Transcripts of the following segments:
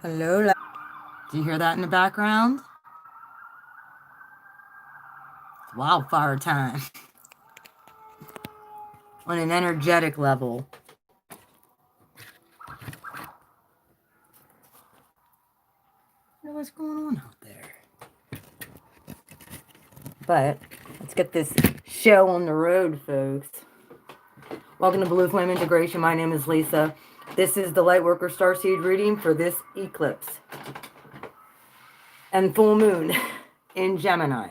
Hello. Do you hear that in the background? It's wildfire time. On an energetic level. What's going on out there? But let's get this show on the road, folks. Welcome to Blue Flame Integration. My name is Lisa. This is the Lightworker Starseed reading for this eclipse and full moon in Gemini.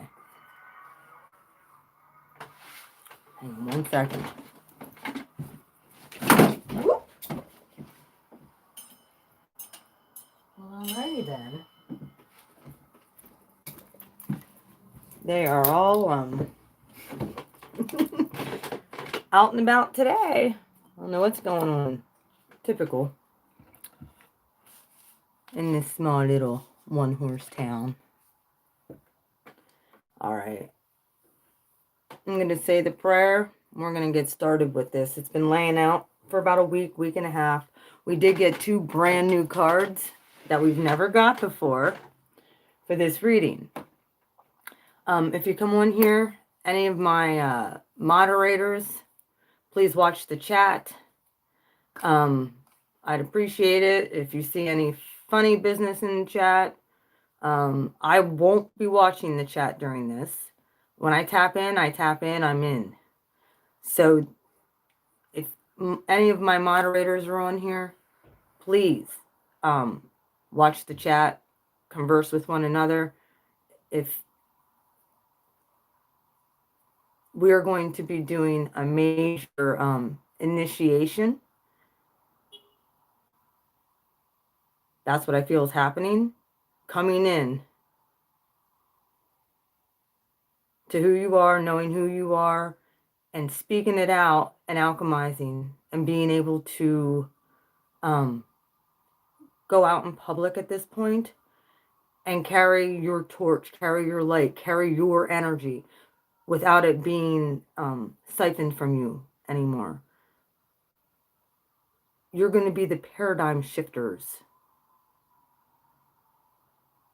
Hang on 1 second. Well, alrighty then. They are all out and about today. I don't know what's going on. Typical. In this small little one-horse town. Alright. I'm going to say the prayer. We're going to get started with this. It's been laying out for about a week, week and a half. We did get 2 brand new cards that we've never got before for this reading. If you come on here, any of my moderators, please watch the chat. I'd appreciate it if you see any funny business in the chat. I won't be watching the chat during this. When I tap in, I'm in. So if any of my moderators are on here, please watch the chat, converse with one another. If we are going to be doing a major initiation, that's what I feel is happening, coming in to who you are, knowing who you are, and speaking it out and alchemizing and being able to go out in public at this point and carry your torch, carry your light, carry your energy without it being siphoned from you anymore. You're going to be the paradigm shifters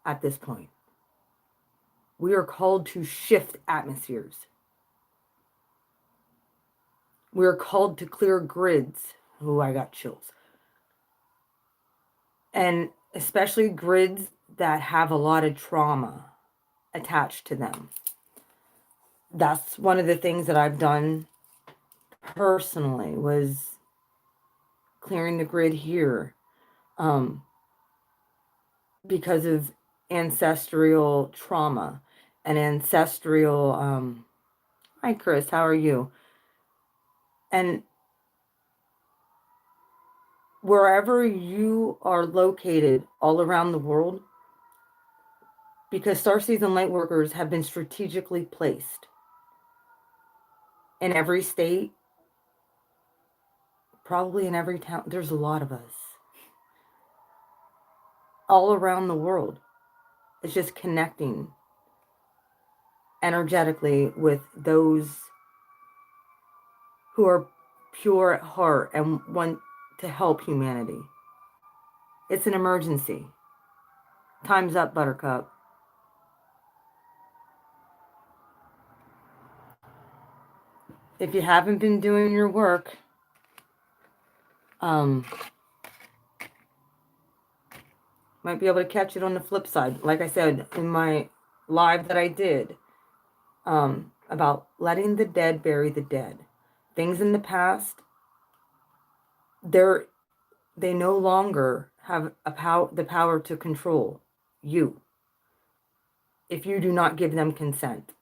at this point. We are called to shift atmospheres. We are called to clear grids. Oh, I got chills. And especially grids that have a lot of trauma attached to them. That's one of the things that I've done personally, was clearing the grid here because of ancestral trauma and ancestral hi Chris, how are you? And wherever you are located all around the world, because starseeds and lightworkers have been strategically placed in every state, probably in every town. There's a lot of us all around the world. It's just connecting energetically with those who are pure at heart and want to help humanity. It's an emergency. Time's up, Buttercup. If you haven't been doing your work, might be able to catch it on the flip side. Like I said in my live that I did, about letting the dead bury the dead. Things in the past, they no longer have the power to control you if you do not give them consent.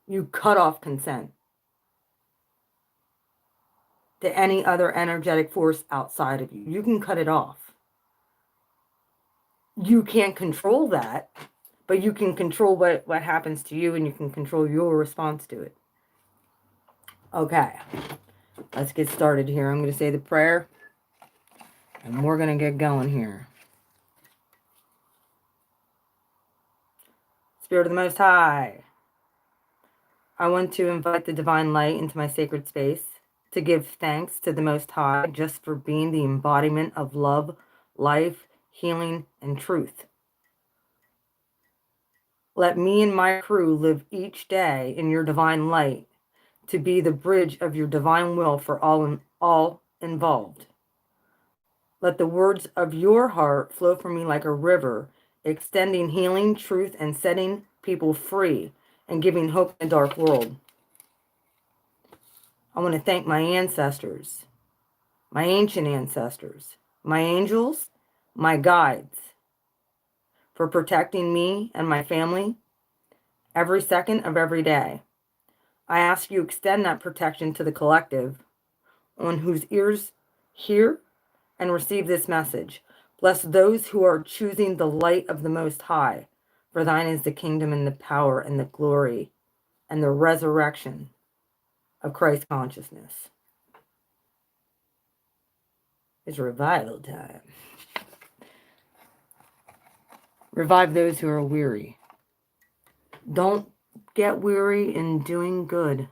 You cut off consent to any other energetic force outside of you. You can cut it off. You can't control that, but you can control what happens to you, and you can control your response to it. Okay, let's get started here. I'm going to say the prayer, and we're going to get going here. Spirit of the Most High, I want to invite the divine light into my sacred space to give thanks to the Most High just for being the embodiment of love, life, healing, and truth. Let me and my crew live each day in your divine light to be the bridge of your divine will for all involved. Let the words of your heart flow from me like a river, extending healing, truth, and setting people free and giving hope in a dark world. I want to thank my ancestors, my ancient ancestors, my angels, my guides, for protecting me and my family every second of every day. I ask you extend that protection to the collective on whose ears hear and receive this message. Bless those who are choosing the light of the Most High, for thine is the kingdom and the power and the glory and the resurrection of Christ consciousness. It's revival time. Revive those who are weary. Don't get weary in doing good,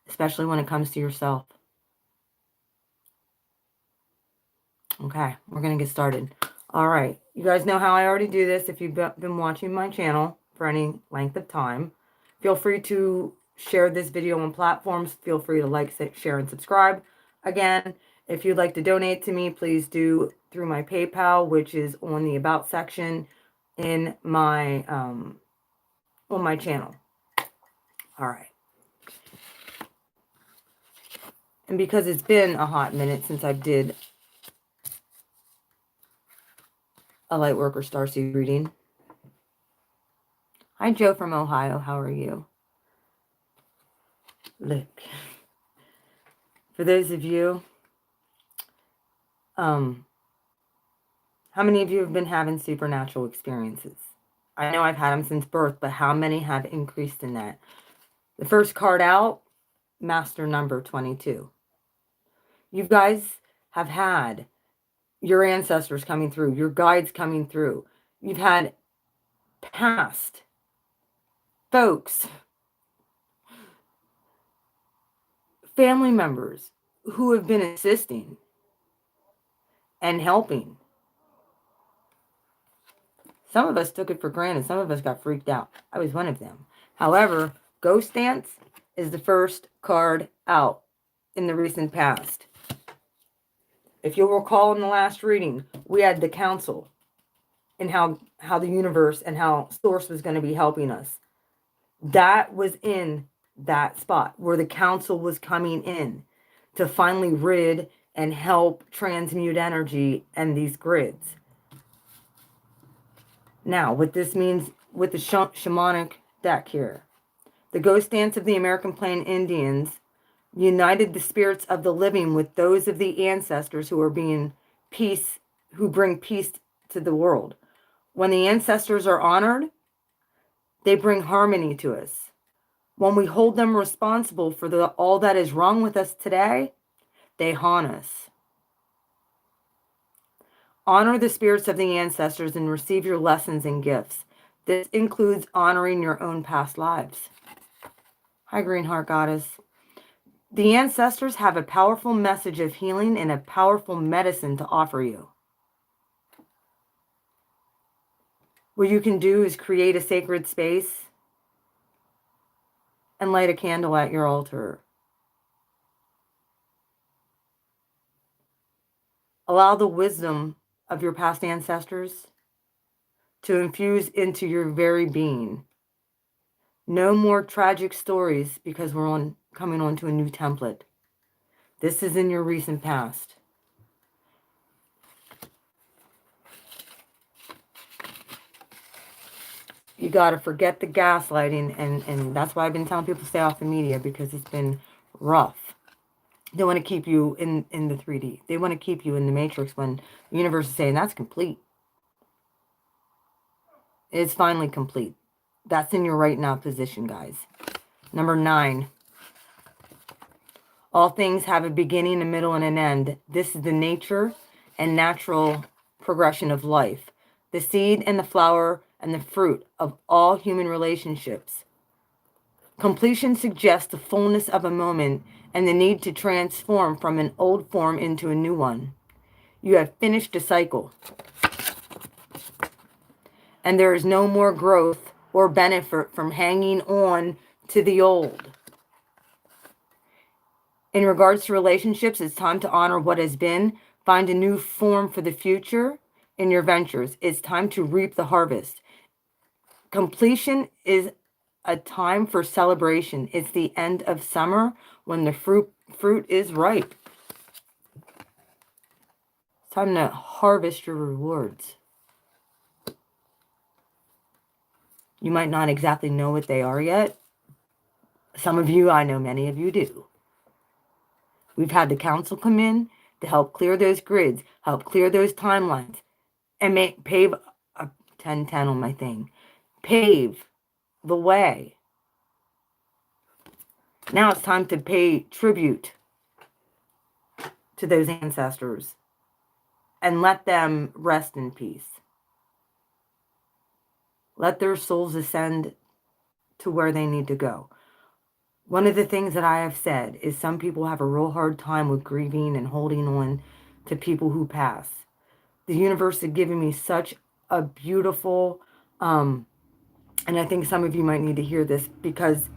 especially when it comes to yourself. Okay, we're going to get started. All right, you guys know how I already do this. If you've been watching my channel for any length of time, feel free to share this video on platforms. Feel free to like, share, and subscribe. Again, if you'd like to donate to me, please do through my PayPal, which is on the About section in my on my channel. All right. And because it's been a hot minute since I did a Lightworker Starseed reading. Hi, Joe from Ohio. How are you? Look. For those of you, how many of you have been having supernatural experiences? I know I've had them since birth, but how many have increased in that? The first card out, Master number 22. You guys have had your ancestors coming through, your guides coming through. You've had past folks, family members who have been assisting and helping. Some of us took it for granted. Some of us got freaked out. I was one of them. However, Ghost Dance is the first card out in the recent past. If you'll recall in the last reading, we had the council and how the universe and how Source was going to be helping us. That was in that spot where the council was coming in to finally rid and help transmute energy and these grids. Now, what this means with the shamanic deck here. The Ghost Dance of the American Plain Indians united the spirits of the living with those of the ancestors who are being peace, who bring peace to the world. When the ancestors are honored, they bring harmony to us. When we hold them responsible for all that is wrong with us today, they haunt us. Honor the spirits of the ancestors and receive your lessons and gifts. This includes honoring your own past lives. Hi, Green Heart Goddess. The ancestors have a powerful message of healing and a powerful medicine to offer you. What you can do is create a sacred space and light a candle at your altar. Allow the wisdom of your past ancestors to infuse into your very being. No more tragic stories because we're coming on to a new template. This is in your recent past. You got to forget the gaslighting, and that's why I've been telling people to stay off the media, because it's been rough. They want to keep you in the 3D. They want to keep you in the matrix when the universe is saying that's complete. It's finally complete. That's in your right now position, guys. Number 9. All things have a beginning, a middle, and an end. This is the nature and natural progression of life. The seed and the flower and the fruit of all human relationships. Completion suggests the fullness of a moment and the need to transform from an old form into a new one. You have finished a cycle. And there is no more growth or benefit from hanging on to the old. In regards to relationships, it's time to honor what has been. Find a new form for the future in your ventures. It's time to reap the harvest. Completion is a time for celebration. It's the end of summer when the fruit is ripe. It's time to harvest your rewards. You might not exactly know what they are yet. Some of you, I know many of you do. We've had the council come in to help clear those grids, help clear those timelines, and pave a 1010 on my thing. Pave the way. Now it's time to pay tribute to those ancestors and let them rest in peace. Let their souls ascend to where they need to go. One of the things that I have said is some people have a real hard time with grieving and holding on to people who pass. The universe has given me such a beautiful, and I think some of you might need to hear this, because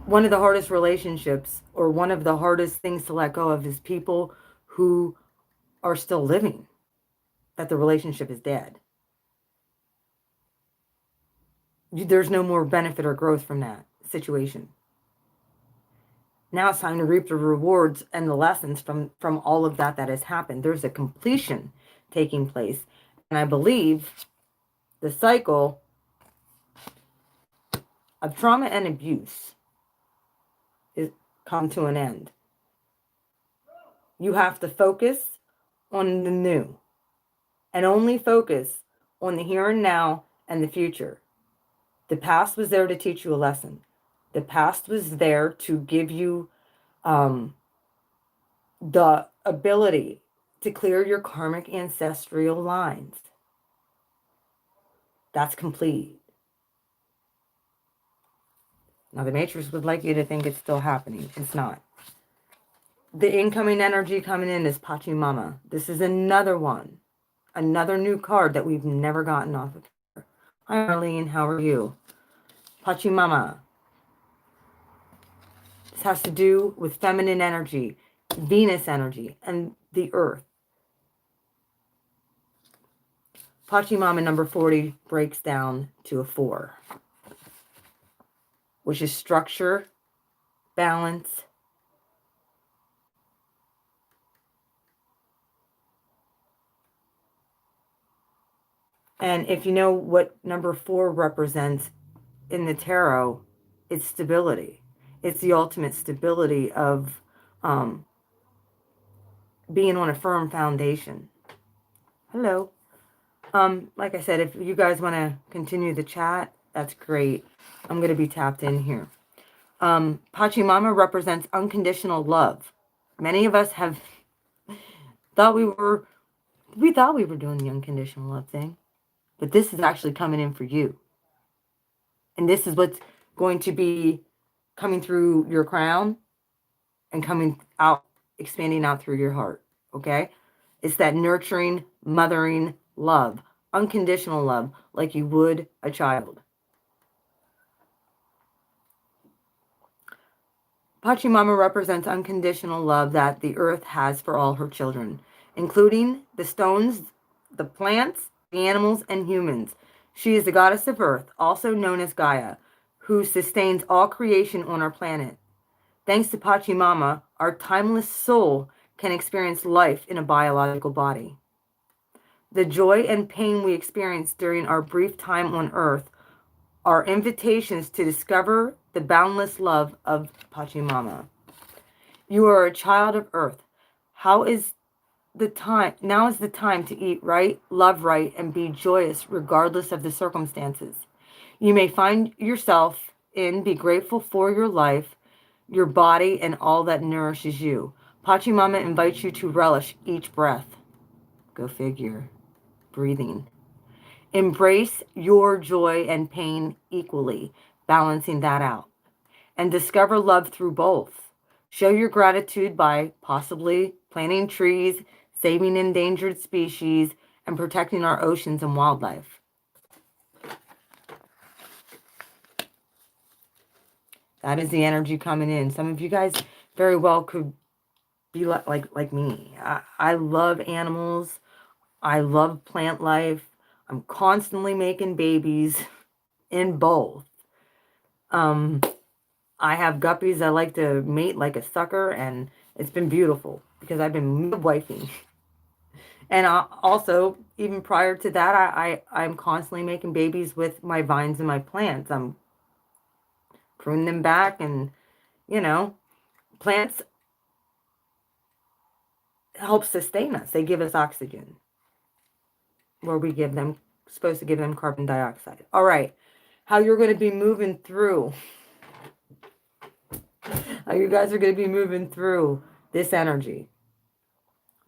one of the hardest relationships, or one of the hardest things to let go of, is people who are still living, that the relationship is dead. There's no more benefit or growth from that situation. Now it's time to reap the rewards and the lessons from all of that has happened. There's a completion taking place. And I believe the cycle of trauma and abuse is come to an end. You have to focus on the new and only focus on the here and now and the future. The past was there to teach you a lesson. The past was there to give you the ability to clear your karmic ancestral lines. That's complete. Now, the Matrix would like you to think it's still happening. It's not. The incoming energy coming in is Pachamama. This is another one. Another new card that we've never gotten off of here. Hi, Arlene. How are you? Pachamama. This has to do with feminine energy, Venus energy, and the earth. Pachamama number 40 breaks down to a 4, which is structure, balance, and if you know what number 4 represents in the tarot, it's stability. It's the ultimate stability of being on a firm foundation. Hello. Like I said, if you guys want to continue the chat, that's great. I'm going to be tapped in here. Pachamama represents unconditional love. Many of us have thought we thought we were doing the unconditional love thing, but this is actually coming in for you. And this is what's going to be coming through your crown and coming out, expanding out through your heart. Okay? It's that nurturing, mothering love, unconditional love, like you would a child. Pachamama represents unconditional love that the earth has for all her children, including the stones, the plants, the animals, and humans. She is the goddess of earth, also known as Gaia, who sustains all creation on our planet. Thanks to Pachamama, our timeless soul can experience life in a biological body. The joy and pain we experience during our brief time on earth are invitations to discover the boundless love of Pachamama. You are a child of earth. Now is the time to eat right, love right, and be joyous regardless of the circumstances. You may find yourself be grateful for your life, your body, and all that nourishes you. Pachamama invites you to relish each breath. Go figure. Breathing. Embrace your joy and pain equally, balancing that out. And discover love through both. Show your gratitude by possibly planting trees, saving endangered species, and protecting our oceans and wildlife. That is the energy coming in. Some of you guys very well could be like me. I love animals. I love plant life. I'm constantly making babies in both. I have guppies I like to mate like a sucker, and it's been beautiful because I've been midwifing. And also, even prior to that, I'm constantly making babies with my vines and my plants. I'm pruning them back, and, you know, plants help sustain us. They give us oxygen, where we supposed to give them carbon dioxide. All right, how you're going to be moving through. How you guys are going to be moving through this energy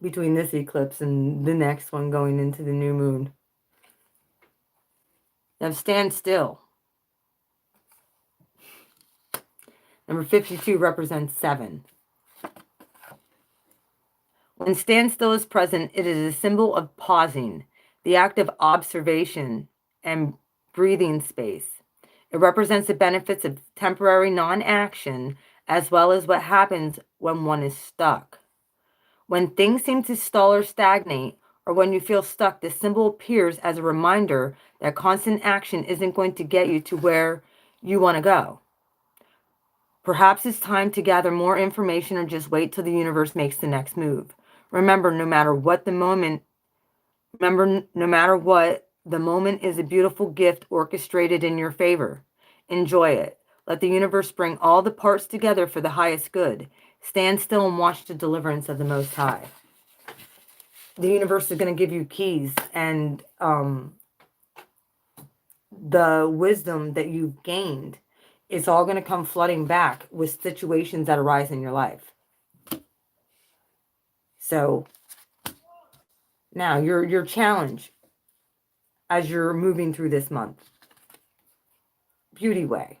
between this eclipse and the next one going into the new moon. Now stand still. Number 52 represents 7. When standstill is present, it is a symbol of pausing, the act of observation and breathing space. It represents the benefits of temporary non-action, as well as what happens when one is stuck. When things seem to stall or stagnate, or when you feel stuck, this symbol appears as a reminder that constant action isn't going to get you to where you want to go. Perhaps it's time to gather more information or just wait till the universe makes the next move. Remember, no matter what, the moment is a beautiful gift orchestrated in your favor. Enjoy it. Let the universe bring all the parts together for the highest good. Stand still and watch the deliverance of the Most High. The universe is going to give you keys, and the wisdom that you've gained, it's all going to come flooding back with situations that arise in your life. So now your challenge as you're moving through this month. Beauty way.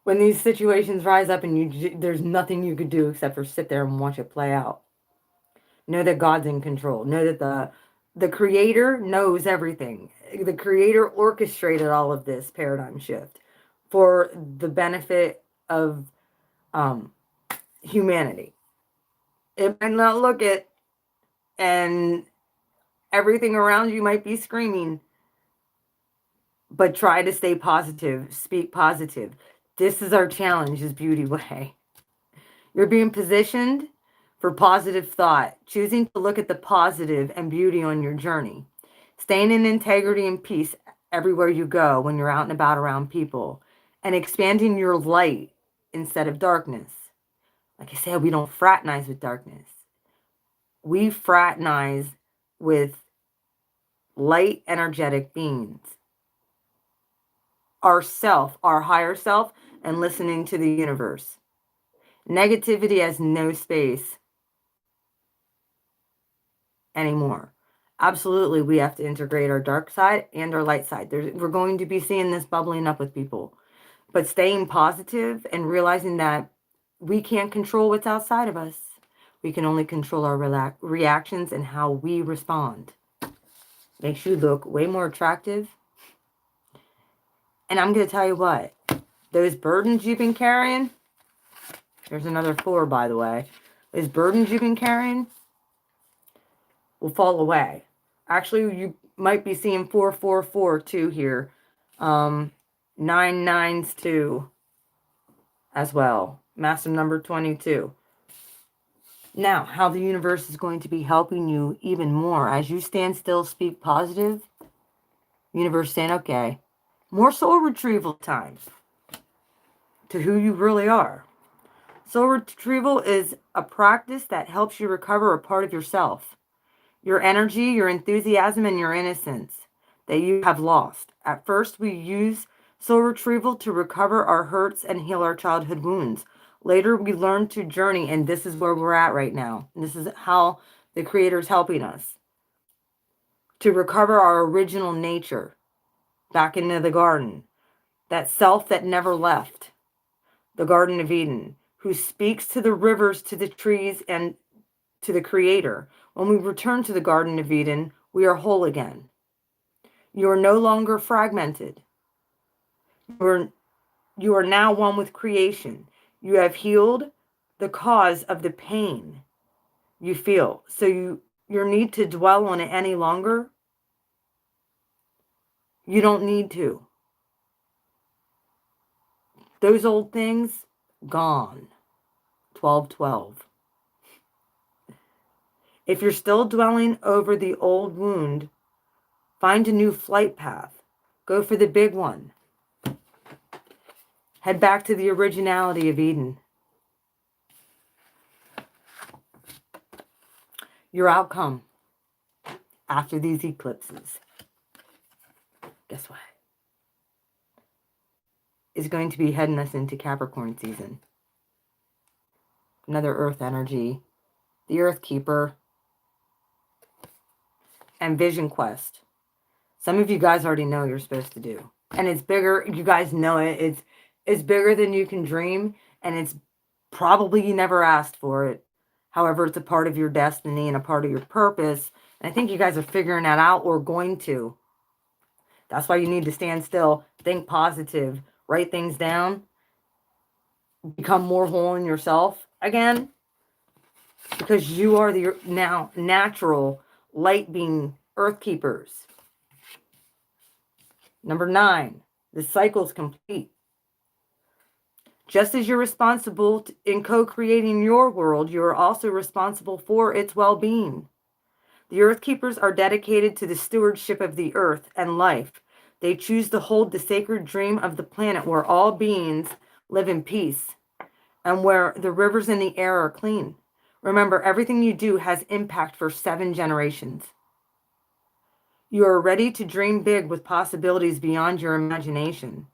When these situations rise up and there's nothing you could do except for sit there and watch it play out. Know that God's in control. Know that the Creator knows everything. The Creator orchestrated all of this paradigm shift for the benefit of humanity. It might not look it, and everything around you might be screaming, but try to stay positive. Speak positive. This is our challenge, is Beauty Way. You're being positioned for positive thought, choosing to look at the positive and beauty on your journey, staying in integrity and peace everywhere you go when you're out and about around people, and expanding your light instead of darkness. Like I said, we don't fraternize with darkness. We fraternize with light, energetic beings. Ourself, our higher self, and listening to the universe. Negativity has no space anymore. Absolutely, we have to integrate our dark side and our light side. We're going to be seeing this bubbling up with people. But staying positive and realizing that we can't control what's outside of us. We can only control our reactions and how we respond. Makes you look way more attractive. And I'm going to tell you what. Those burdens you've been carrying. There's another 4, by the way. Those burdens you've been carrying will fall away. Actually, you might be seeing 444 here. 992 too as well. Master number 22. Now, how the universe is going to be helping you even more. As you stand still, speak positive. Universe saying, okay, more soul retrieval time to who you really are. Soul retrieval is a practice that helps you recover a part of yourself. Your energy, your enthusiasm, and your innocence that you have lost. At first, we use soul retrieval to recover our hurts and heal our childhood wounds. Later, we learn to journey, and this is where we're at right now. This is how the Creator is helping us to recover our original nature back into the garden. That self that never left. The Garden of Eden. who speaks to the rivers, to the trees, and to the Creator. When we return to the Garden of Eden, we are whole again. You are no longer fragmented. You are now one with creation. You have healed the cause of the pain you feel. So your need to dwell on it any longer, you don't need to. Those old things, gone. 12-12. If you're still dwelling over the old wound, find a new flight path. Go for the big one. Head back to the originality of Eden. Your outcome after these eclipses, guess what? Is going to be heading us into Capricorn season. Another earth energy, the Earth Keeper, and Vision Quest. Some of you guys already know you're supposed to do. And it's bigger, you guys know it. It's bigger than you can dream, and it's probably you never asked for it. However, it's a part of your destiny and a part of your purpose. And I think you guys are figuring that out or going to. That's why you need to stand still, think positive, write things down, become more whole in yourself again. Because you are the now natural light being earth keepers. Number 9, the cycle is complete. Just as you're responsible in co-creating your world, you are also responsible for its well-being. The Earth Keepers are dedicated to the stewardship of the earth and life. They choose to hold the sacred dream of the planet where all beings live in peace and where the rivers and the air are clean. Remember, everything you do has impact for 7 generations. You are ready to dream big with possibilities beyond your imagination.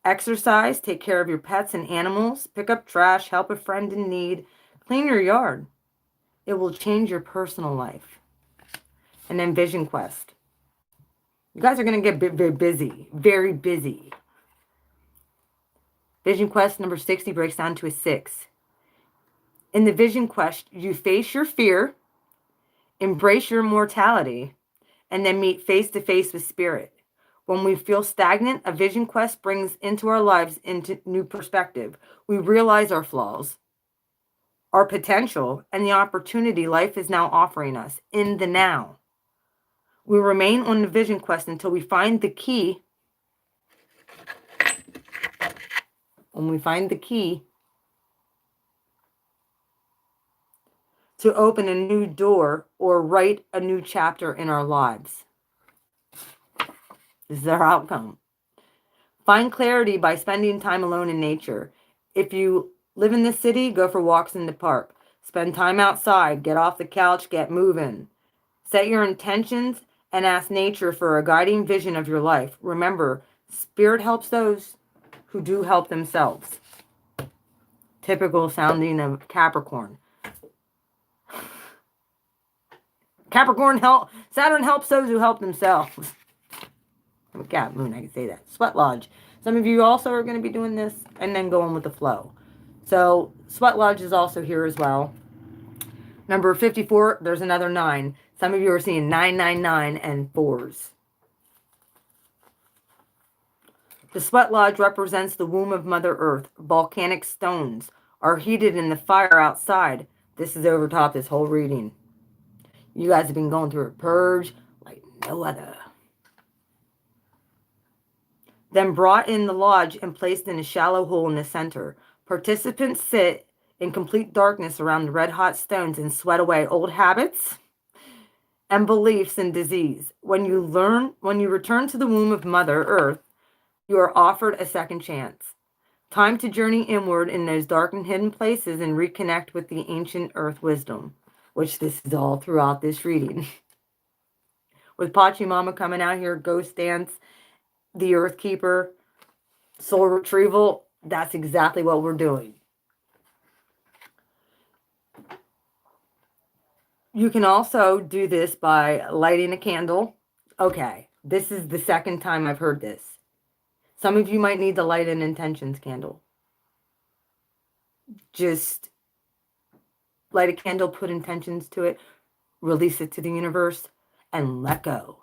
Exercise, take care of your pets and animals, pick up trash, help a friend in need, clean your yard. It will change your personal life. And then Vision Quest. You guys are going to get very busy, very busy. Vision Quest number 60 breaks down to a 6. In the Vision Quest, you face your fear, embrace your mortality, and then meet face to face with spirit. When we feel stagnant, a Vision Quest brings into our lives into new perspective. We realize our flaws, our potential, and the opportunity life is now offering us in the now. We remain on the Vision Quest until we find the key. When we find the key to open a new door or write a new chapter in our lives. This is our outcome. Find clarity by spending time alone in nature. If you live in the city, go for walks in the park. Spend time outside. Get off the couch. Get moving. Set your intentions and ask nature for a guiding vision of your life. Remember, spirit helps those who do help themselves. Typical sounding of Capricorn. Saturn helps those who help themselves. I'm a cat, Moon, I can say that. Sweat Lodge. Some of you also are going to be doing this and then going with the flow. So, Sweat Lodge is also here as well. Number 54, there's another 9. Some of you are seeing 999 and 4s. The Sweat Lodge represents the womb of Mother Earth. Volcanic stones are heated in the fire outside. This is over top this whole reading. You guys have been going through a purge like no other. Then brought in the lodge and placed in a shallow hole in the center. Participants sit in complete darkness around the red-hot stones and sweat away old habits and beliefs and disease. When you return to the womb of Mother Earth, you are offered a second chance. Time to journey inward in those dark and hidden places and reconnect with the ancient earth wisdom, which this is all throughout this reading. With Pachamama coming out here, Ghost Dance, the Earth Keeper, Soul Retrieval, that's exactly what we're doing. You can also do this by lighting a candle. Okay, this is the second time I've heard this. Some of you might need to light an intentions candle. Just light a candle, put intentions to it, release it to the universe, and let go.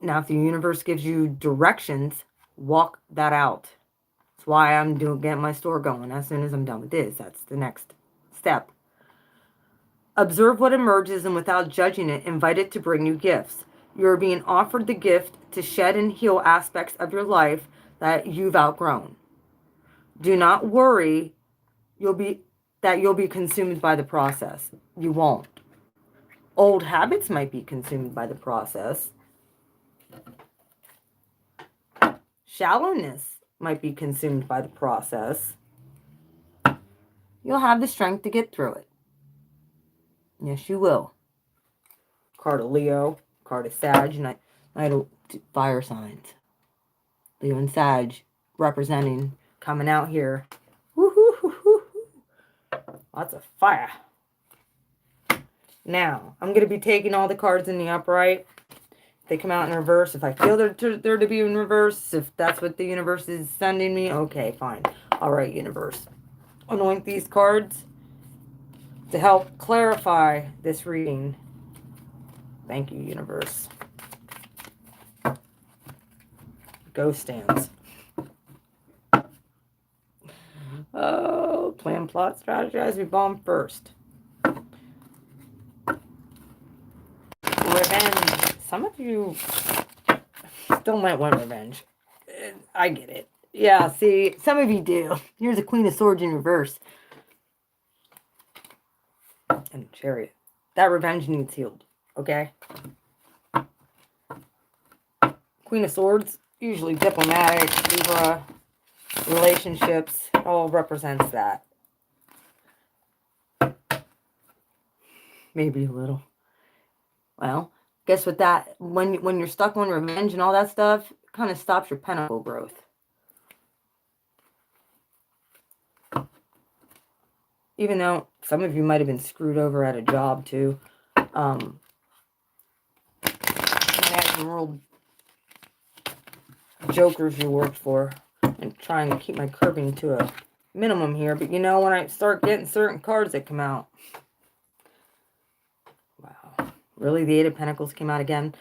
Now, if the universe gives you directions, walk that out. That's why I'm getting my store going as soon as I'm done with this. That's the next step. Observe what emerges, and without judging it, invite it to bring you gifts. You're being offered the gift to shed and heal aspects of your life that you've outgrown. Do not worry you'll be consumed by the process. You won't. Old habits might be consumed by the process. Shallowness might be consumed by the process. You'll have the strength to get through it. Yes, you will. Card of Leo, card of Sag, Knight of fire signs. Leo and Sag representing, coming out here. Woo-hoo-hoo-hoo. Lots of fire. Now, I'm going to be taking all the cards in the upright. If they come out in reverse, if I feel they're to be in reverse, if that's what the universe is sending me, okay, fine. All right, universe. Anoint these cards to help clarify this reading. Thank you, universe. Ghost stands. Oh, plan, plot, strategize. We bomb first. Revenge. Some of you still might want revenge. I get it. Yeah, see, some of you do. Here's the Queen of Swords in reverse. And Chariot. That revenge needs healed. Okay? Queen of Swords, usually diplomatic, Libra, relationships, all represents that. Maybe a little. Well, guess what that, when you're stuck on revenge and all that stuff, it kind of stops your pentacle growth. Even though some of you might have been screwed over at a job too. I had some real jokers you worked for. I'm trying to keep my curbing to a minimum here. But you know, when I start getting certain cards that come out. Wow. Really? The Eight of Pentacles came out again?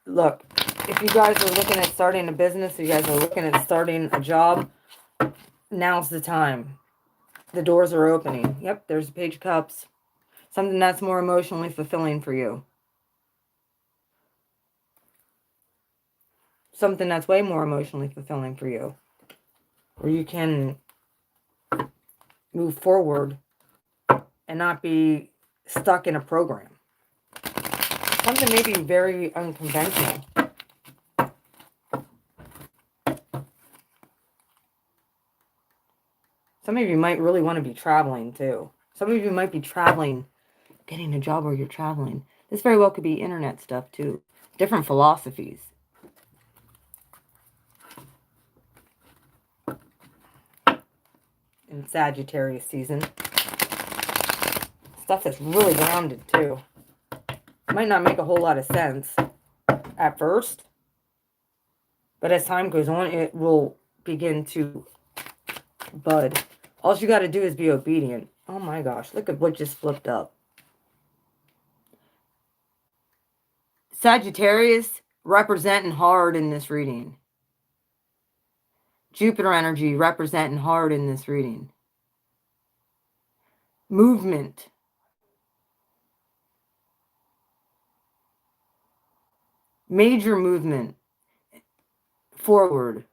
Look, if you guys are looking at starting a business, if you guys are looking at starting a job, now's the time. The doors are opening. Yep, there's a Page of Cups. Something that's more emotionally fulfilling for you. Something that's way more emotionally fulfilling for you. Where you can move forward and not be stuck in a program. Something maybe very unconventional. Some of you might really want to be traveling too. Some of you might be traveling, getting a job where you're traveling. This very well could be internet stuff too. Different philosophies. In Sagittarius season. Stuff that's really grounded too. Might not make a whole lot of sense at first. But as time goes on, it will begin to bud. All you got to do is be obedient. Oh my gosh, look at what just flipped up. Sagittarius representing hard in this reading. Jupiter energy representing hard in this reading. Movement. Major movement. Forward.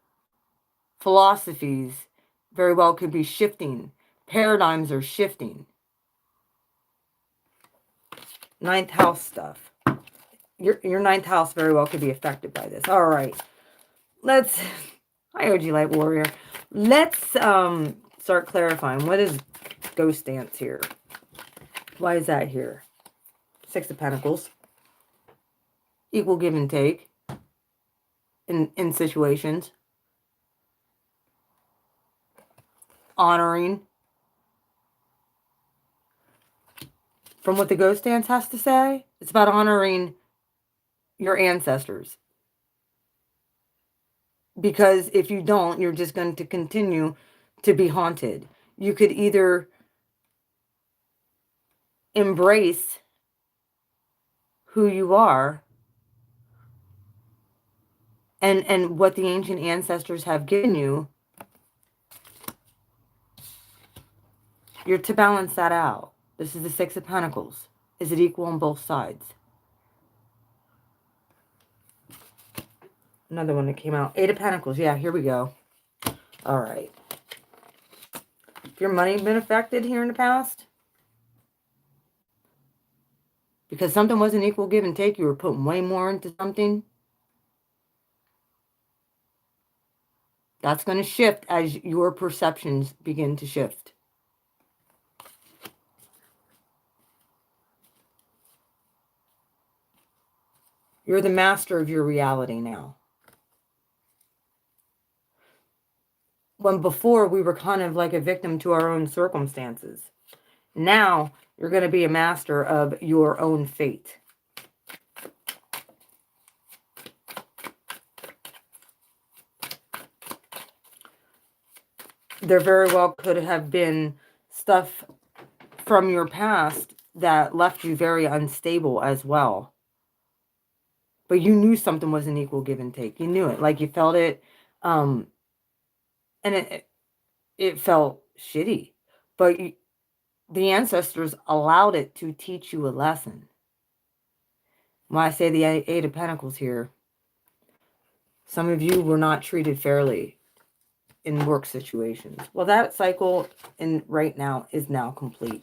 Philosophies very well could be shifting. Paradigms are shifting. Ninth house stuff. Your ninth house very well could be affected by this. All right. Let's... Hi, OG Light Warrior. Let's start clarifying. What is Ghost Dance here? Why is that here? Six of Pentacles. Equal give and take in situations. Honoring. From what the Ghost Dance has to say, it's about honoring your ancestors. Because if you don't, you're just going to continue to be haunted. You could either embrace who you are and what the ancient ancestors have given you. You're to balance that out. This is the Six of Pentacles. Is it equal on both sides? Another one that came out. Eight of Pentacles. Yeah, here we go. All right. If your money been affected here in the past, because something wasn't equal give and take, you were putting way more into something, that's going to shift as your perceptions begin to shift. You're the master of your reality now. When before we were kind of like a victim to our own circumstances. Now you're going to be a master of your own fate. There very well could have been stuff from your past that left you very unstable as well. But you knew something was an equal give and take. You knew it. Like you felt it. And it felt shitty. But the ancestors allowed it to teach you a lesson. When I say the Eight of Pentacles here, some of you were not treated fairly in work situations. Well, that cycle right now is now complete.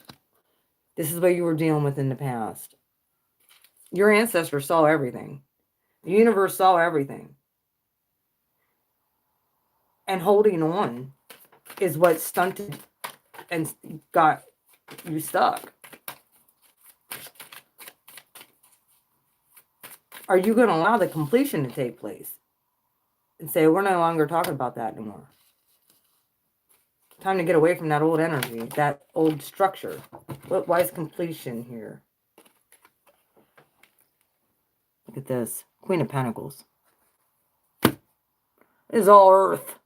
This is what you were dealing with in the past. Your ancestors saw everything. The universe saw everything. And holding on is what stunted and got you stuck. Are you going to allow the completion to take place? And say, we're no longer talking about that anymore. Time to get away from that old energy, that old structure. Why is completion here? Look at this. Queen of Pentacles. This is all earth.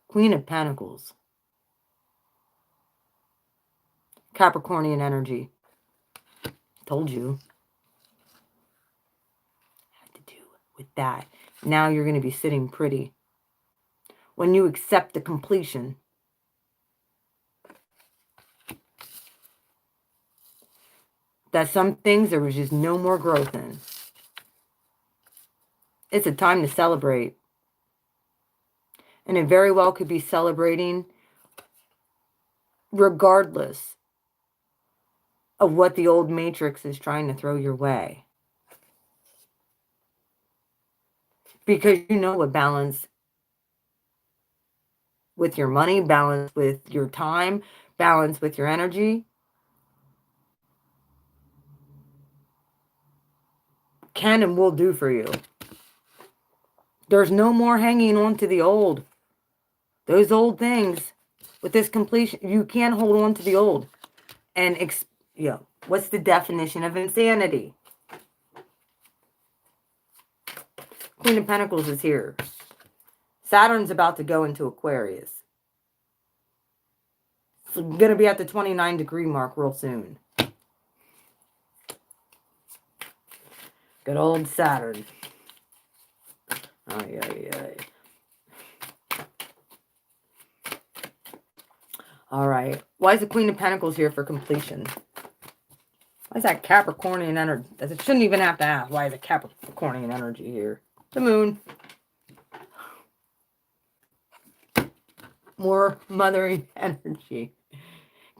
Queen of Pentacles. Capricornian energy. Told you. Had to do with that. Now you're going to be sitting pretty. When you accept the completion. That some things there was just no more growth in. It's a time to celebrate. And it very well could be celebrating regardless of what the old matrix is trying to throw your way. Because you know what balance with your money, balance with your time, balance with your energy can and will do for you. There's no more hanging on to the old. Those old things, with this completion, you can't hold on to the old. And, what's the definition of insanity? Queen of Pentacles is here. Saturn's about to go into Aquarius. It's going to be at the 29-degree mark real soon. Good old Saturn. Ay, ay, ay. All right. Why is the Queen of Pentacles here for completion? Why is that Capricornian energy? It shouldn't even have to ask. Why is it Capricornian energy here? The moon. More mothering energy.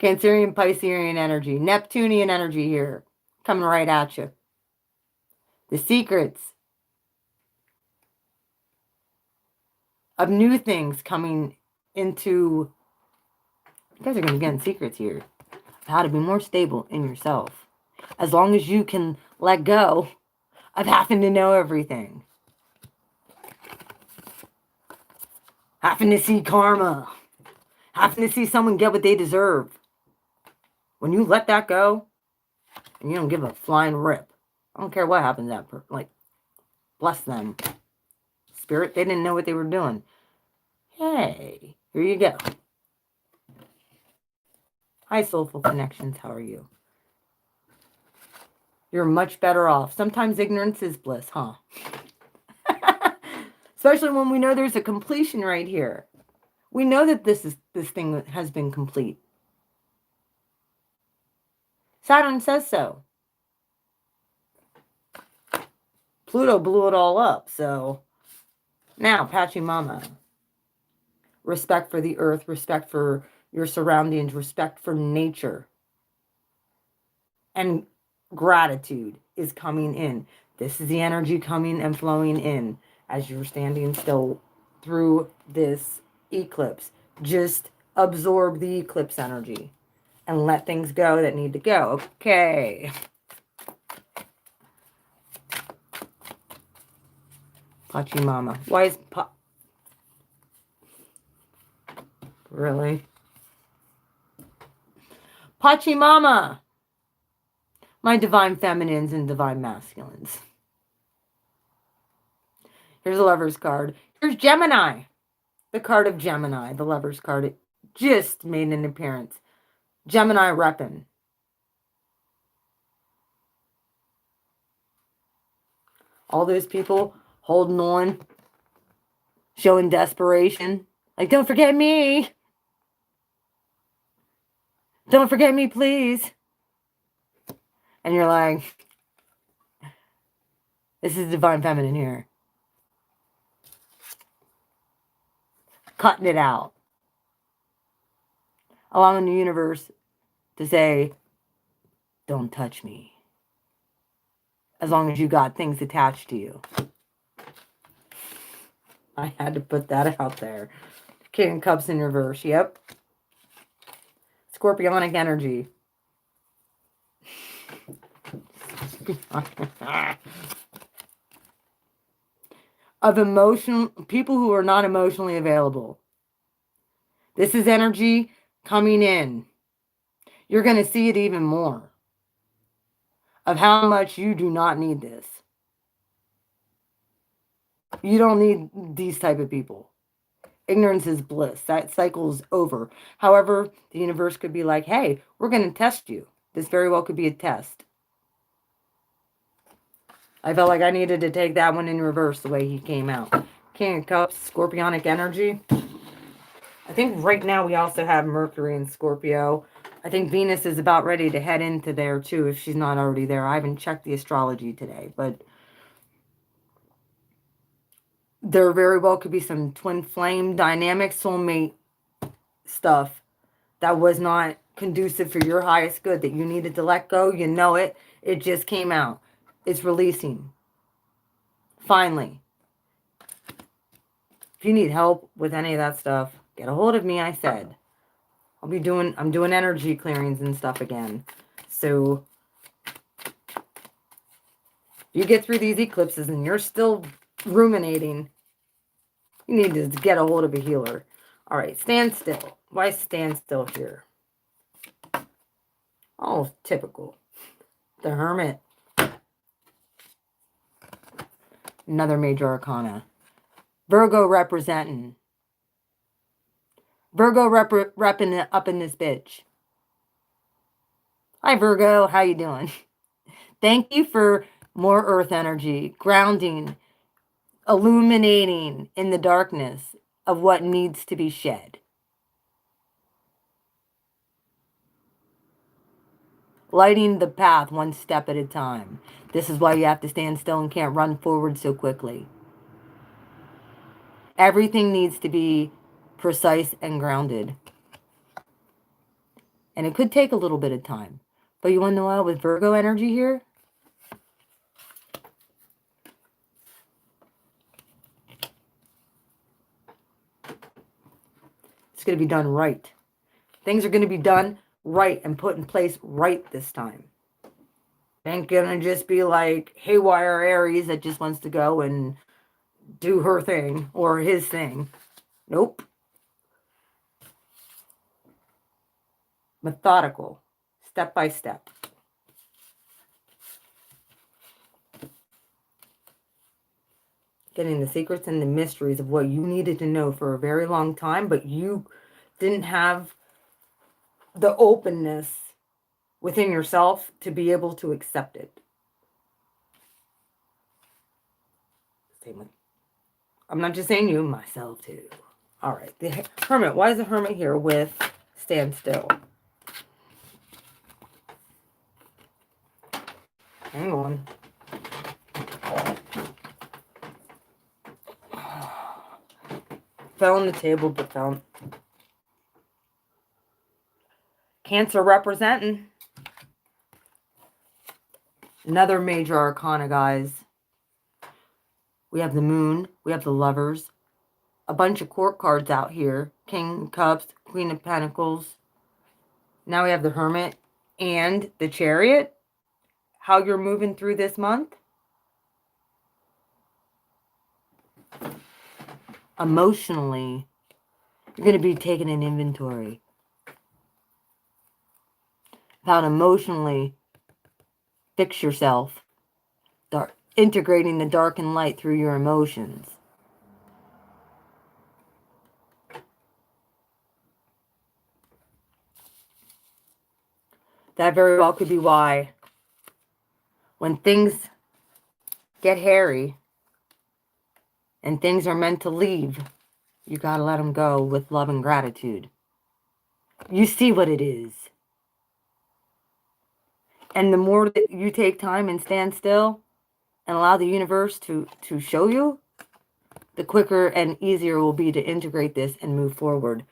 Cancerian, Piscean energy. Neptunian energy here. Coming right at you. The secrets of new things coming into... You guys are going to get in secrets here. How to be more stable in yourself. As long as you can let go of having to know everything. Having to see karma. Having to see someone get what they deserve. When you let that go, and you don't give a flying rip. I don't care what happens after. Like, bless them. Spirit, they didn't know what they were doing. Hey, here you go. Hi, Soulful Connections. How are you? You're much better off. Sometimes ignorance is bliss, huh? Especially when we know there's a completion right here. We know that this thing has been complete. Saturn says so. Pluto blew it all up, so now, Patchy Mama. Respect for the earth, respect for your surroundings, respect for nature. And gratitude is coming in. This is the energy coming and flowing in as you're standing still through this eclipse. Just absorb the eclipse energy and let things go that need to go. Okay. Pachimama. Why is really? Pachimama. My divine feminines and divine masculines. Here's a Lover's card. Here's Gemini. The card of Gemini. The Lover's card. It just made an appearance. Gemini reppin'. All those people holding on, showing desperation. Like, don't forget me. Don't forget me, please. And you're like, this is divine feminine here. Cutting it out. Allowing the universe to say, don't touch me. As long as you got things attached to you. I had to put that out there. King of Cups in reverse. Yep. Scorpionic energy. Of emotion, people who are not emotionally available. This is energy coming in. You're going to see it even more. Of how much you do not need this. You don't need these type of people. Ignorance is bliss. That cycle is over. However, the universe could be like, hey, we're going to test you. This very well could be a test. I felt like I needed to take that one in reverse the way he came out. King of Cups, Scorpionic energy. I think right now we also have Mercury in Scorpio. I think Venus is about ready to head into there too if she's not already there. I haven't checked the astrology today, but there very well could be some twin flame dynamic soulmate stuff that was not conducive for your highest good, that you needed to let go. You know it. It just came out. It's releasing. Finally. If you need help with any of that stuff, get a hold of me, I said. I'm doing energy clearings and stuff again. So if you get through these eclipses and you're still ruminating, you need to get a hold of a healer. All right, stand still. Why stand still here? Oh, typical. The Hermit. Another major arcana. Virgo representing. Virgo repping up in this bitch. Hi, Virgo. How you doing? Thank you for more earth energy, grounding, illuminating in the darkness of what needs to be shed. Lighting the path one step at a time. This is why you have to stand still and can't run forward so quickly. Everything needs to be precise and grounded. And it could take a little bit of time. But you want to know what? With Virgo energy here, it's going to be done right. Things are going to be done right and put in place right this time. Ain't going to just be like haywire Aries that just wants to go and do her thing or his thing. Nope. Methodical. Step by step. getting the secrets and the mysteries of what you needed to know for a very long time, but you didn't have the openness within yourself to be able to accept it. I'm not just saying you, myself too. All right, the Hermit. Why is the Hermit here with stand still? Hang on. Fell on the table, but fell. Cancer representing. Another major arcana, guys. We have the Moon. We have the Lovers. A bunch of court cards out here. King of Cups, Queen of Pentacles. Now we have the Hermit and the Chariot. How you're moving through this month. Emotionally, you're going to be taking an inventory. How to emotionally fix yourself. Integrating the dark and light through your emotions. That very well could be why when things get hairy and things are meant to leave, you got to let them go with love and gratitude. You see what it is. And the more that you take time and stand still and allow the universe to show you, the quicker and easier it will be to integrate this and move forward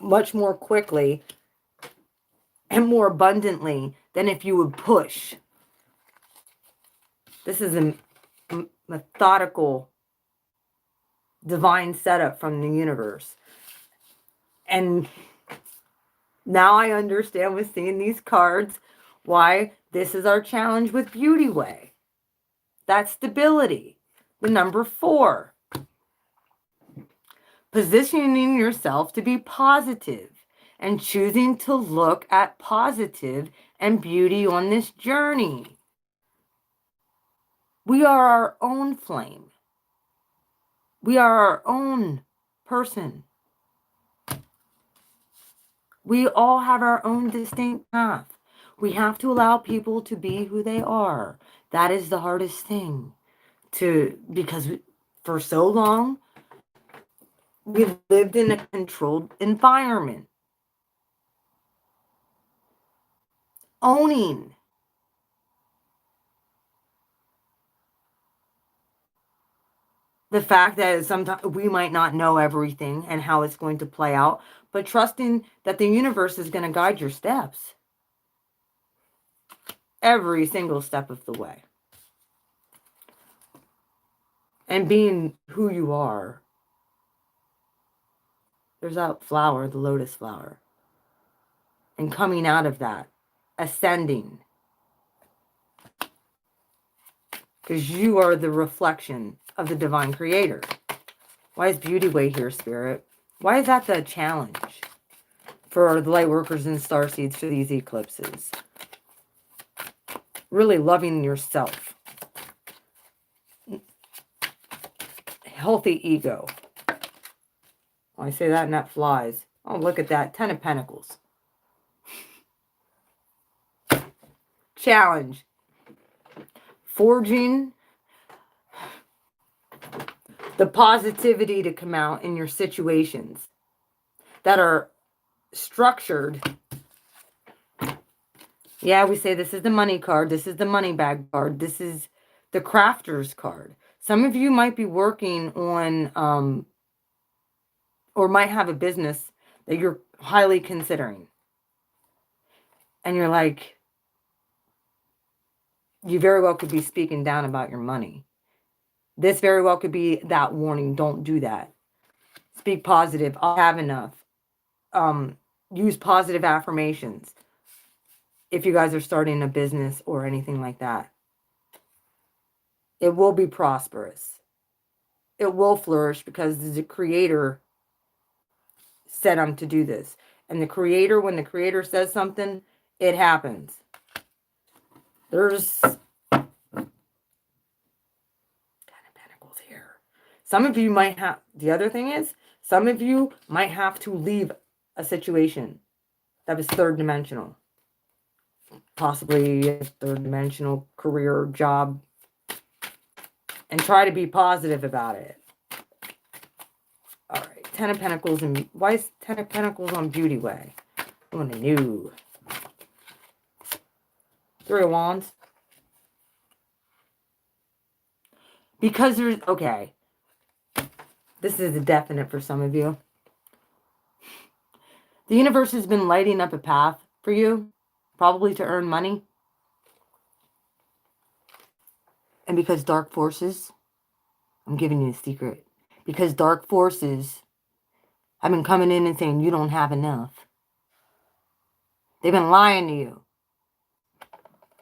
much more quickly and more abundantly than if you would push. This is a methodical, divine setup from the universe. And now I understand with seeing these cards why this is our challenge with Beauty Way. That stability. The number 4. Positioning yourself to be positive and choosing to look at positive and beauty on this journey. We are our own flame. We are our own person. We all have our own distinct path. We have to allow people to be who they are. That is the hardest thing because for so long, we lived in a controlled environment. Owning the fact that sometimes we might not know everything and how it's going to play out, but trusting that the universe is going to guide your steps every single step of the way. And being who you are. There's that flower, the lotus flower. And coming out of that, ascending. Because you are the reflection of the divine creator. Why is Beauty Way here, Spirit? Why is that the challenge for the light workers and starseeds for these eclipses? Really loving yourself. Healthy ego. Oh, I say that and that flies. Oh, look at that. 10 of Pentacles. Challenge. Forging the positivity to come out in your situations that are structured. Yeah, we say this is the money card. This is the money bag card. This is the crafter's card. Some of you might be working on, or might have a business that you're highly considering. And you're like, you very well could be speaking down about your money. This very well could be that warning. Don't do that. Speak positive. I'll have enough. Use positive affirmations if you guys are starting a business or anything like that. It will be prosperous. It will flourish because the creator said I'm to do this. And the creator, when the creator says something, it happens. There's 10 of Pentacles here. Some of you might have, the other thing is, some of you might have to leave a situation that was third dimensional. Possibly a third dimensional career, job, and try to be positive about it. All right, Ten of Pentacles. And why is Ten of Pentacles on Beauty Way? I want to know. Three of Wands. Because there's, okay. This is a definite for some of you. The universe has been lighting up a path for you, probably to earn money. And because dark forces, I'm giving you a secret. Because dark forces have been coming in and saying you don't have enough. They've been lying to you.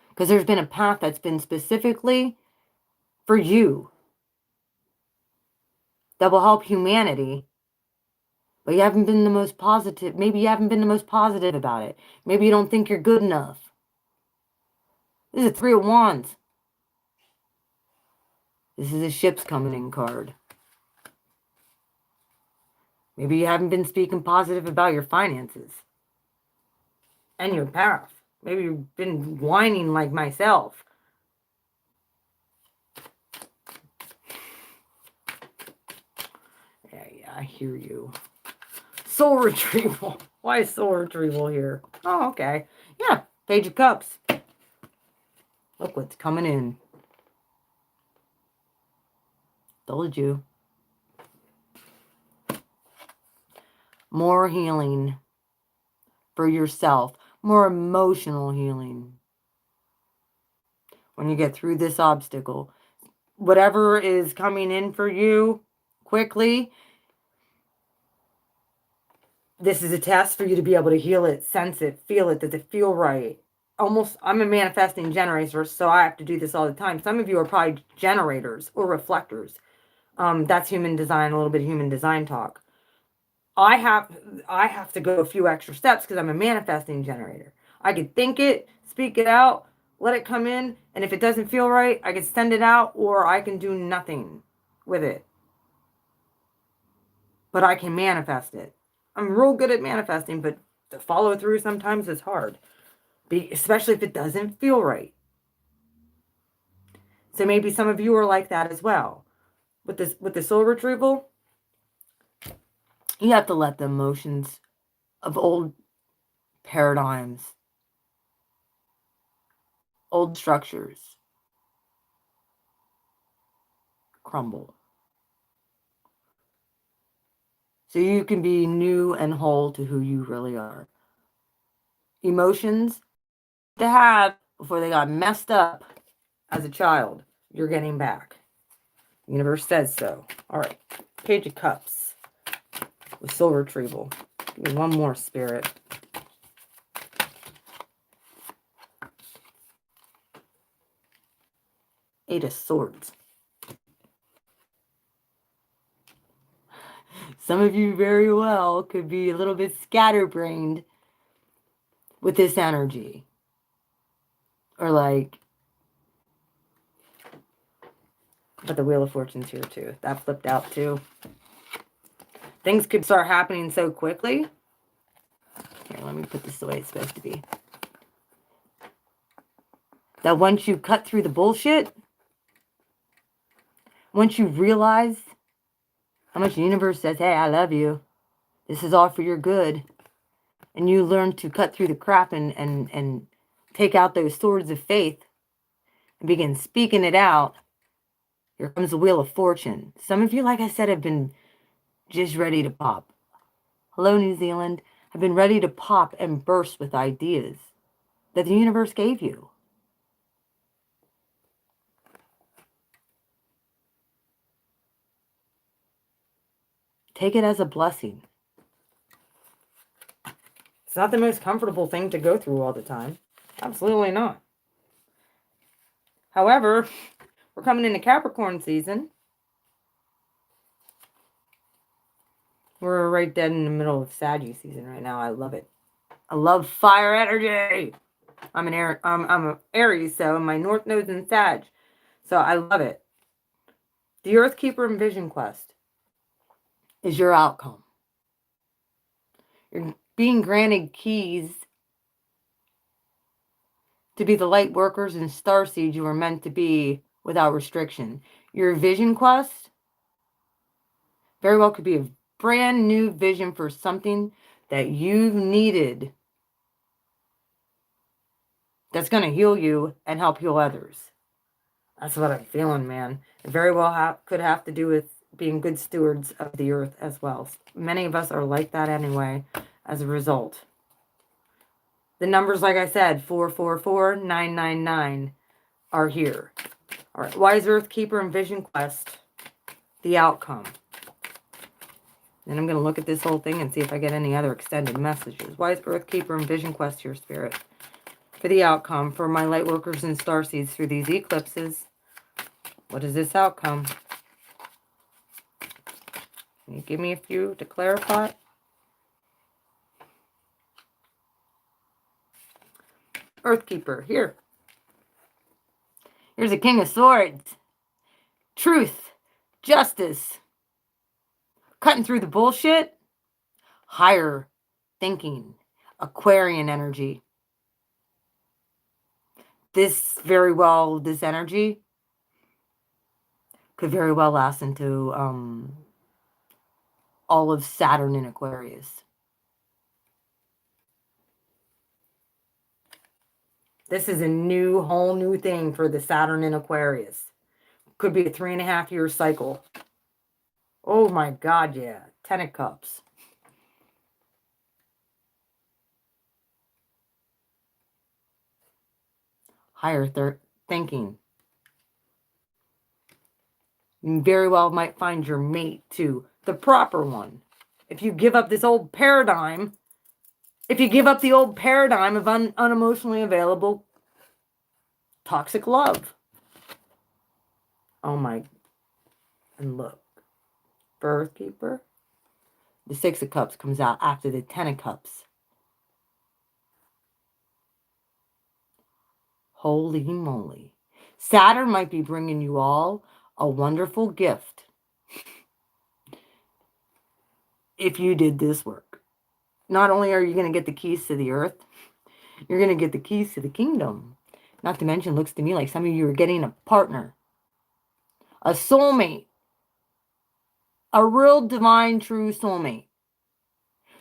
Because there's been a path that's been specifically for you that will help humanity. But you haven't been the most positive. Maybe you haven't been the most positive about it. Maybe you don't think you're good enough. This is a Three of Wands. This is a ship's coming in card. Maybe you haven't been speaking positive about your finances and your path. Maybe you've been whining like myself. Yeah, I hear you. Soul Retrieval. Why is Soul Retrieval here? Oh, okay. Yeah, Page of Cups. Look what's coming in. Told you. More healing for yourself. More emotional healing. When you get through this obstacle. Whatever is coming in for you quickly, this is a test for you to be able to heal it, sense it, feel it, does it feel right? Almost, I'm a manifesting generator, so I have to do this all the time. Some of you are probably generators or reflectors. That's human design, a little bit of human design talk. I have to go a few extra steps because I'm a manifesting generator. I could think it, speak it out, let it come in, and if it doesn't feel right, I can send it out or I can do nothing with it. But I can manifest it. I'm real good at manifesting, but the follow through sometimes is hard. Especially if it doesn't feel right. So maybe some of you are like that as well. With the soul retrieval, you have to let the emotions of old paradigms, old structures crumble. So you can be new and whole to who you really are. Emotions to have before they got messed up as a child, you're getting back. The universe says so. All right. Page of Cups with soul retrieval. Give me one more, Spirit. Eight of Swords. Some of you very well could be a little bit scatterbrained with this energy. Or like, but the Wheel of Fortune's here too. That flipped out too. Things could start happening so quickly. Here, let me put this the way it's supposed to be. That once you cut through the bullshit, once you realize how much the universe says, hey, I love you. This is all for your good. And you learn to cut through the crap and take out those swords of faith and begin speaking it out. Here comes the Wheel of Fortune. Some of you, like I said, have been just ready to pop. Hello, New Zealand. Have been ready to pop and burst with ideas that the universe gave you. Take it as a blessing. It's not the most comfortable thing to go through all the time. Absolutely not. However, we're coming into Capricorn season. We're right dead in the middle of Sagittarius season right now. I love it. I love fire energy. I'm an Aries, so my North Node's in Sag. So I love it. The Earth Keeper and Vision Quest is your outcome. You're being granted keys to be the light workers and starseed you were meant to be without restriction. Your vision quest very well could be a brand new vision for something that you've needed that's going to heal you and help heal others. That's what I'm feeling, man. It very well could have to do with being good stewards of the earth as well. Many of us are like that anyway as a result. The numbers, like I said, 444, 999 are here. All right, Wise Earth Keeper and Vision Quest, the outcome. And I'm going to look at this whole thing and see if I get any other extended messages. Wise Earth Keeper and Vision Quest, your spirit. For the outcome, for my light workers and starseeds through these eclipses. What is this outcome? Can you give me a few to clarify? Earthkeeper, here. Here's a King of Swords. Truth, justice, cutting through the bullshit, higher thinking, Aquarian energy. This energy could very well last into all of Saturn in Aquarius. This is a whole new thing for the Saturn in Aquarius. Could be a 3.5-year cycle. Oh my God, yeah. 10 of Cups. Higher thinking. You very well might find your mate too. The proper one. If you give up this old paradigm, if you give up the old paradigm of unemotionally available toxic love. Oh my. And look. For Earthkeeper. The 6 of Cups comes out after the 10 of Cups. Holy moly. Saturn might be bringing you all a wonderful gift if you did this work. Not only are you going to get the keys to the earth, you're going to get the keys to the kingdom. Not to mention, looks to me like some of you are getting a partner, a soulmate, a real divine true soulmate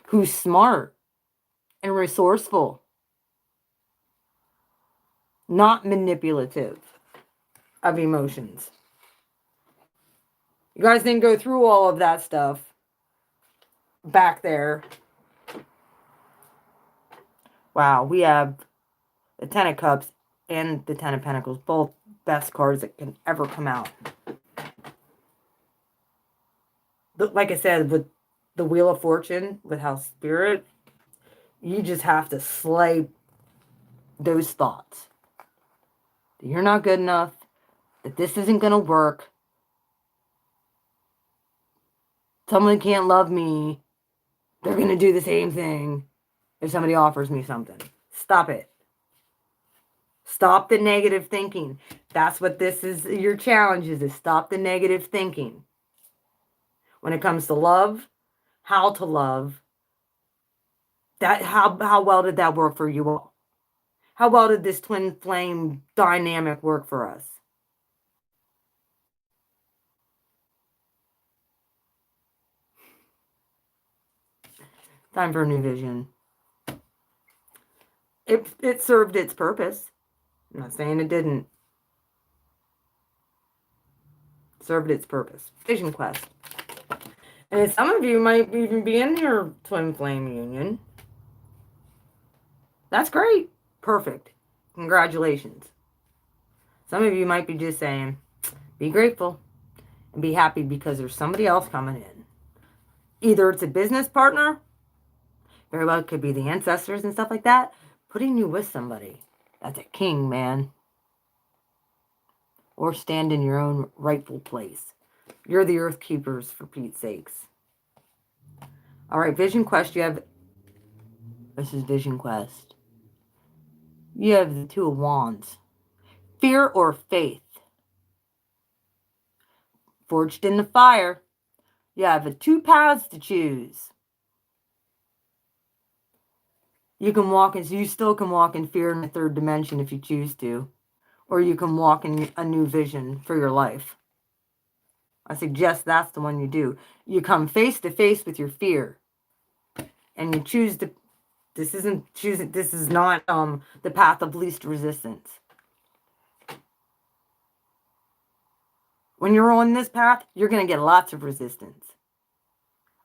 who's smart and resourceful, not manipulative of emotions. You guys didn't go through all of that stuff back there. Wow, we have the 10 of Cups and the 10 of Pentacles, both best cards that can ever come out. Like I said, with the Wheel of Fortune, with how Spirit, you just have to slay those thoughts. That you're not good enough, that this isn't going to work, someone can't love me, they're going to do the same thing if somebody offers me something. Stop it. Stop the negative thinking. That's what this is. Your challenge is stop the negative thinking. When it comes to love, how to love, that how well did that work for you all? How well did this twin flame dynamic work for us? Time for a new vision. It served its purpose. I'm not saying it didn't. It served its purpose. Vision quest. And some of you might even be in your twin flame union. That's great. Perfect. Congratulations. Some of you might be just saying, be grateful and be happy because there's somebody else coming in. Either it's a business partner, very well it could be the ancestors and stuff like that, putting you with somebody. That's a king, man. Or stand in your own rightful place. You're the earth keepers, for Pete's sakes. All right, Vision Quest, you have... This is Vision Quest. You have the 2 of Wands. Fear or faith? Forged in the fire. You have two paths to choose. You can walk you still can walk in fear in the third dimension if you choose to. Or you can walk in a new vision for your life. I suggest that's the one you do. You come face to face with your fear. And you choose to, this is not the path of least resistance. When you're on this path, you're going to get lots of resistance.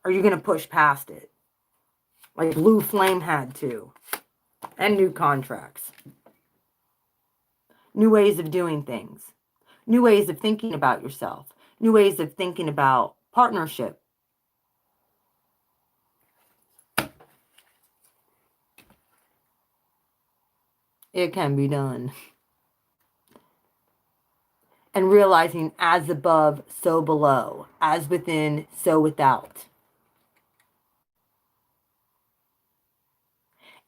Or you're going to push past it. Like Blue Flame had to. And new contracts. New ways of doing things. New ways of thinking about yourself. New ways of thinking about partnership. It can be done. And realizing as above, so below. As within, so without.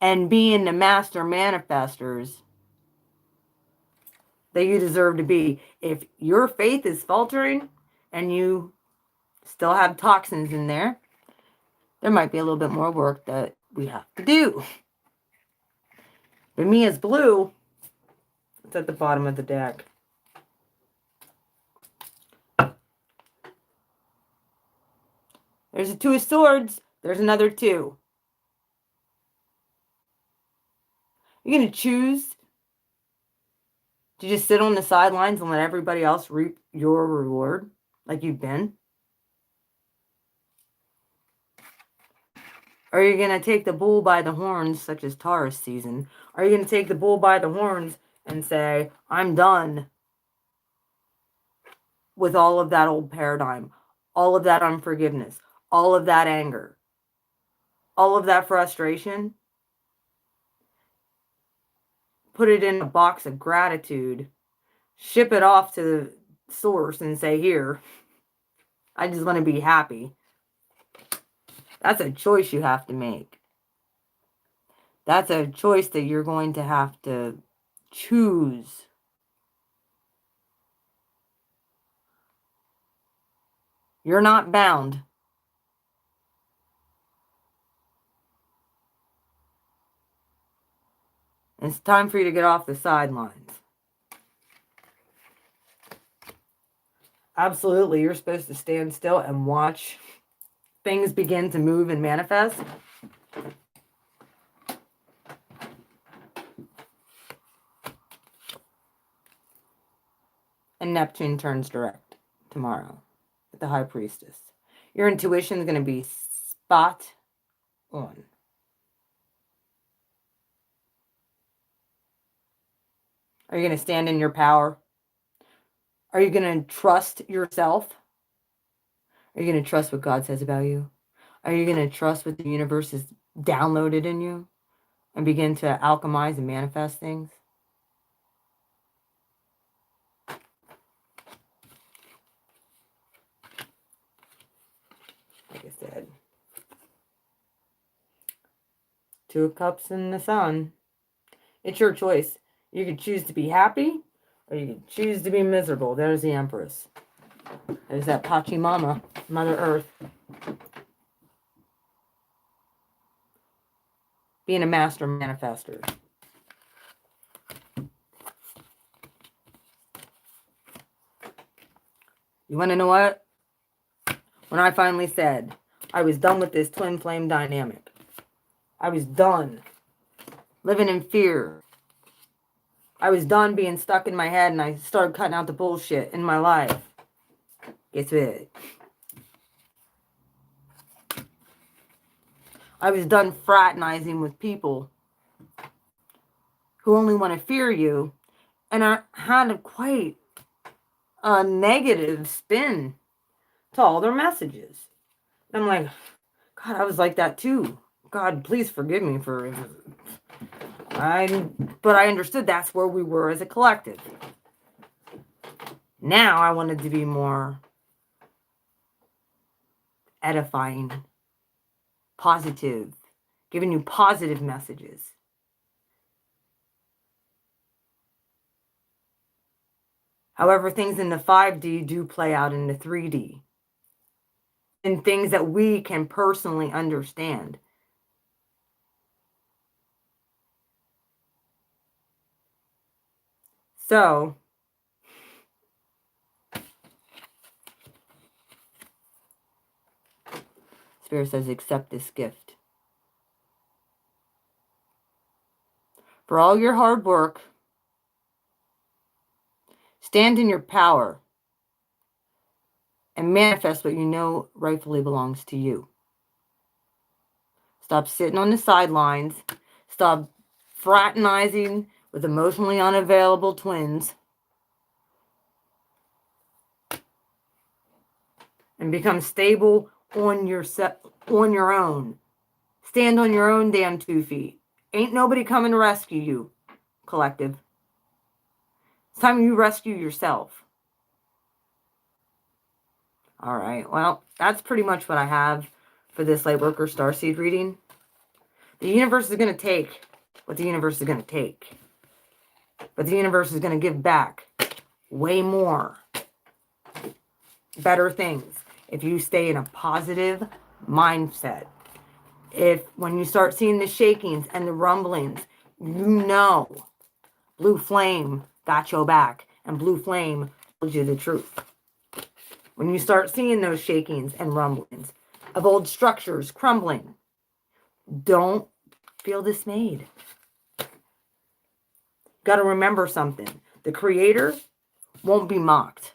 And being the master manifestors that you deserve to be. If your faith is faltering and you still have toxins in there, there might be a little bit more work that we have to do. But me as blue, it's at the bottom of the deck. There's a Two of Swords. There's another two. You're going to choose to just sit on the sidelines and let everybody else reap your reward like you've been? Or are you going to take the bull by the horns, such as Taurus season? Are you going to take the bull by the horns and say, I'm done with all of that old paradigm, all of that unforgiveness, all of that anger, all of that frustration? Put it in a box of gratitude, ship it off to the source and say, here, I just want to be happy. That's a choice you have to make. That's a choice that you're going to have to choose. You're not bound. It's time for you to get off the sidelines. Absolutely, you're supposed to stand still and watch things begin to move and manifest. And Neptune turns direct tomorrow with the High Priestess. Your intuition is going to be spot on. Are you going to stand in your power? Are you going to trust yourself? Are you going to trust what God says about you? Are you going to trust what the universe has downloaded in you and begin to alchemize and manifest things? Like I said, Two of Cups in the Sun. It's your choice. You could choose to be happy or you could choose to be miserable. There's the Empress. There's that Pachamama, Mother Earth. Being a master manifester. You want to know what? When I finally said I was done with this twin flame dynamic. I was done living in fear. I was done being stuck in my head and I started cutting out the bullshit in my life. Guess what? I was done fraternizing with people who only want to fear you. And I had quite a negative spin to all their messages. And I'm like, God, I was like that too. God, please forgive me for it. But I understood that's where we were as a collective. Now I wanted to be more edifying, positive, giving you positive messages. However, things in the 5D do play out in the 3D. And things that we can personally understand. So, Spirit says, accept this gift. For all your hard work, stand in your power and manifest what you know rightfully belongs to you. Stop sitting on the sidelines. Stop fraternizing with emotionally unavailable twins. And become stable on your own. Stand on your own damn 2 feet. Ain't nobody coming to rescue you, collective. It's time you rescue yourself. All right, well, that's pretty much what I have for this Lightworker Starseed reading. The universe is going to take what the universe is going to take. But the universe is going to give back way more. Better things. If you stay in a positive mindset. If when you start seeing the shakings and the rumblings, you know Blue Flame got your back. And Blue Flame told you the truth. When you start seeing those shakings and rumblings of old structures crumbling, don't feel dismayed. Got to remember something. The Creator won't be mocked.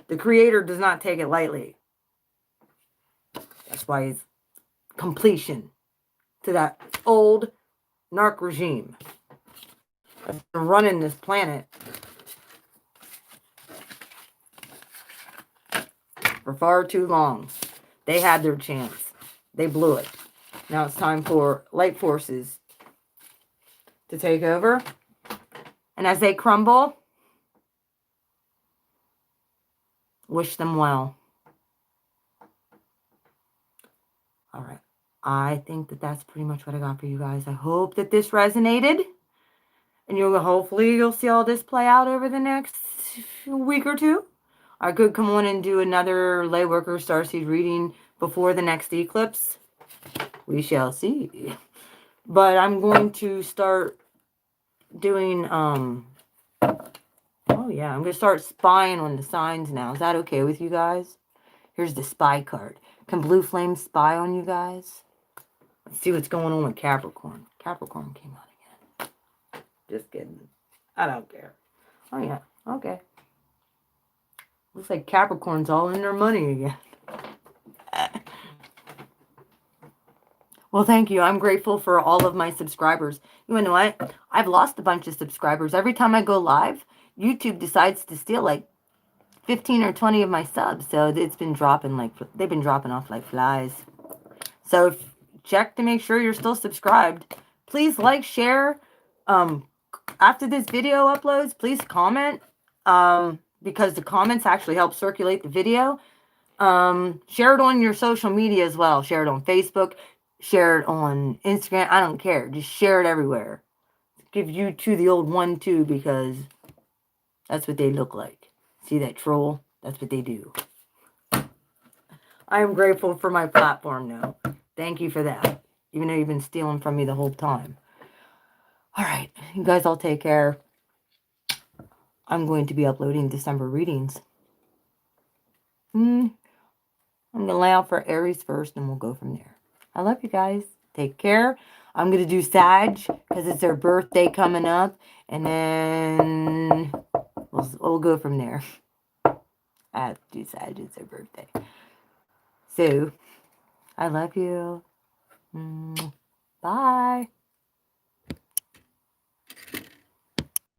The Creator does not take it lightly. That's why it's completion to that old narc regime that's been running this planet for far too long. They had their chance. They blew it. Now it's time for light forces to take over. And as they crumble, wish them well. All right. I think that that's pretty much what I got for you guys. I hope that this resonated. And hopefully you'll see all this play out over the next week or two. I could come on and do another Lightworker Starseed reading before the next eclipse. We shall see. But I'm going to start doing, I'm going to start spying on the signs now. Is that okay with you guys? Here's the spy card. Can Blue Flame spy on you guys? Let's see what's going on with Capricorn. Capricorn came out again. Just kidding. I don't care. Oh, yeah. Okay. Looks like Capricorn's all in their money again. Well, thank you. I'm grateful for all of my subscribers. You know what? I've lost a bunch of subscribers. Every time I go live, YouTube decides to steal like 15 or 20 of my subs. So it's been dropping they've been dropping off like flies. So check to make sure you're still subscribed. Please like, share. After this video uploads, please comment. Because the comments actually help circulate the video. Share it on your social media as well. Share it on Facebook. Share it on Instagram. I don't care. Just share it everywhere. Give you to the old 1-2 because that's what they look like. See that troll? That's what they do. I am grateful for my platform now. Thank you for that. Even though you've been stealing from me the whole time. All right. You guys all take care. I'm going to be uploading December readings. I'm going to lay out for Aries first and we'll go from there. I love you guys. Take care. I'm going to do Sag because it's their birthday coming up. And then we'll go from there. I have to do Sag. It's their birthday. So, I love you. Bye.